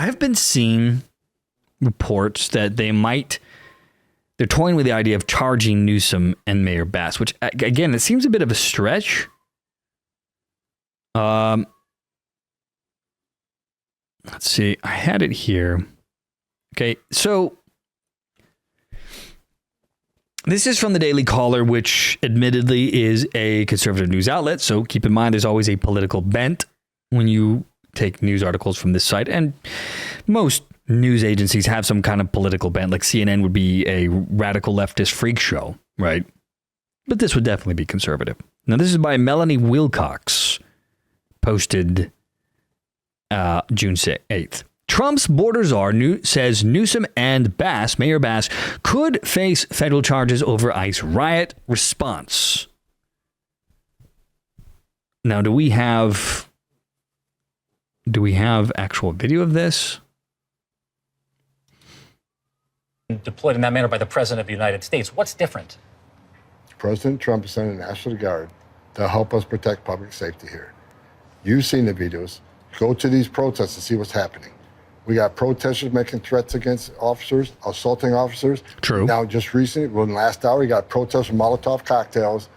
have been seeing reports that they're toying with the idea of charging Newsom and Mayor Bass, which, again, it seems a bit of a stretch. Let's see. I had it here. Okay, so this is from the Daily Caller, which admittedly is a conservative news outlet. So keep in mind, there's always a political bent when you take news articles from this site. And most news agencies have some kind of political bent, like CNN would be a radical leftist freak show, right? But this would definitely be conservative. Now, this is by Melanie Wilcox, posted June 8th. Trump's border czar says Newsom and Mayor Bass, could face federal charges over ICE riot response. Now, do we have actual video of this? Deployed in that manner by the President of the United States. What's different? President Trump is sending the National Guard to help us protect public safety here. You've seen the videos. Go to these protests and see what's happening. We got protesters making threats against officers, assaulting officers. True. Now, just recently, in the last hour, we got protesters with Molotov cocktails.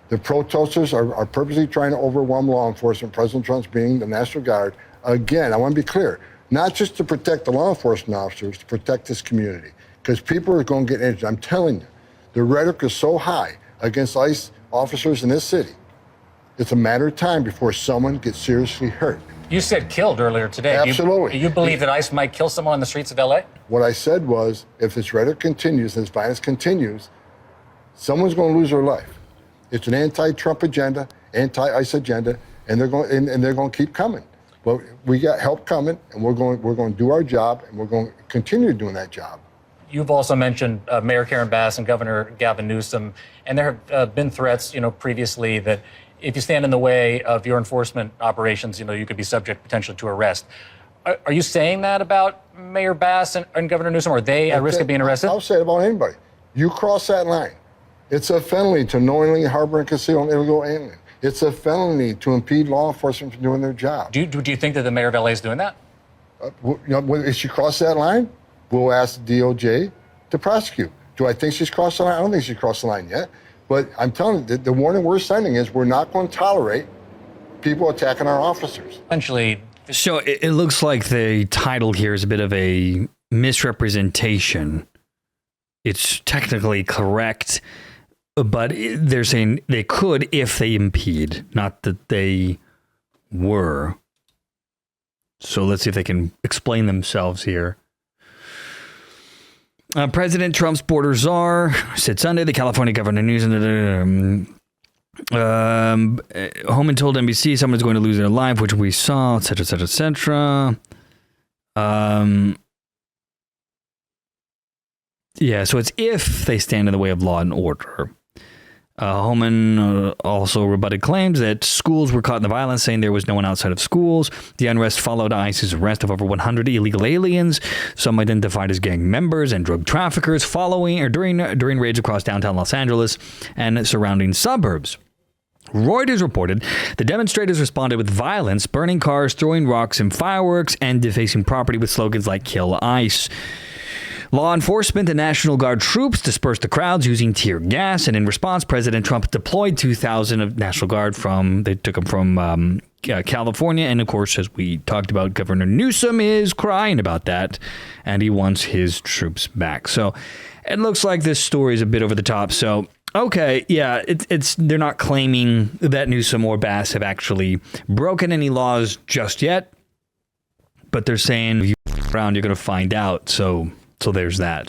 The protesters are purposely trying to overwhelm law enforcement. President Trump's being the National Guard. Again, I want to be clear, not just to protect the law enforcement officers, to protect this community, because people are going to get injured. I'm telling you, the rhetoric is so high against ICE officers in this city. It's a matter of time before someone gets seriously hurt. You said killed earlier today. Absolutely. Do you believe that ICE might kill someone on the streets of LA? What I said was, if this rhetoric continues, this violence continues, someone's going to lose their life. It's an anti-Trump agenda, anti-ICE agenda, and they're going to keep coming. But we got help coming, and we're going to do our job, and we're going to continue doing that job. You've also mentioned Mayor Karen Bass and Governor Gavin Newsom, and there have been threats, previously that if you stand in the way of your enforcement operations, you could be subject potentially to arrest. Are you saying that about Mayor Bass and Governor Newsom? Are they at risk of being arrested? I'll say it about anybody. You cross that line. It's a felony to knowingly harbor and conceal an illegal alien. It's a felony to impede law enforcement from doing their job. Do you think that the mayor of LA is doing that? If she crossed that line, we'll ask the DOJ to prosecute. Do I think she's crossed the line? I don't think she's crossed the line yet. But I'm telling you, the warning we're sending is we're not going to tolerate people attacking our officers. Essentially. So it looks like the title here is a bit of a misrepresentation. It's technically correct, but they're saying they could if they impede, not that they were. So let's see if they can explain themselves here. President Trump's border czar said Sunday the California Governor Newsom Homan told NBC someone's going to lose their life, which we saw, etc., etc., etc. Yeah, so it's if they stand in the way of law and order. Homan also rebutted claims that schools were caught in the violence, saying there was no one outside of schools. The unrest followed ICE's arrest of over 100 illegal aliens, some identified as gang members and drug traffickers, during raids across downtown Los Angeles and surrounding suburbs. Reuters reported the demonstrators responded with violence, burning cars, throwing rocks and fireworks, and defacing property with slogans like "Kill ICE." Law enforcement and National Guard troops dispersed the crowds using tear gas, and in response, President Trump deployed 2,000 of National Guard they took them from California. And of course, as we talked about, Governor Newsom is crying about that, and he wants his troops back. So it looks like this story is a bit over the top. So, okay, yeah, they're not claiming that Newsom or Bass have actually broken any laws just yet, but they're saying if you around, you're going to find out. So there's that.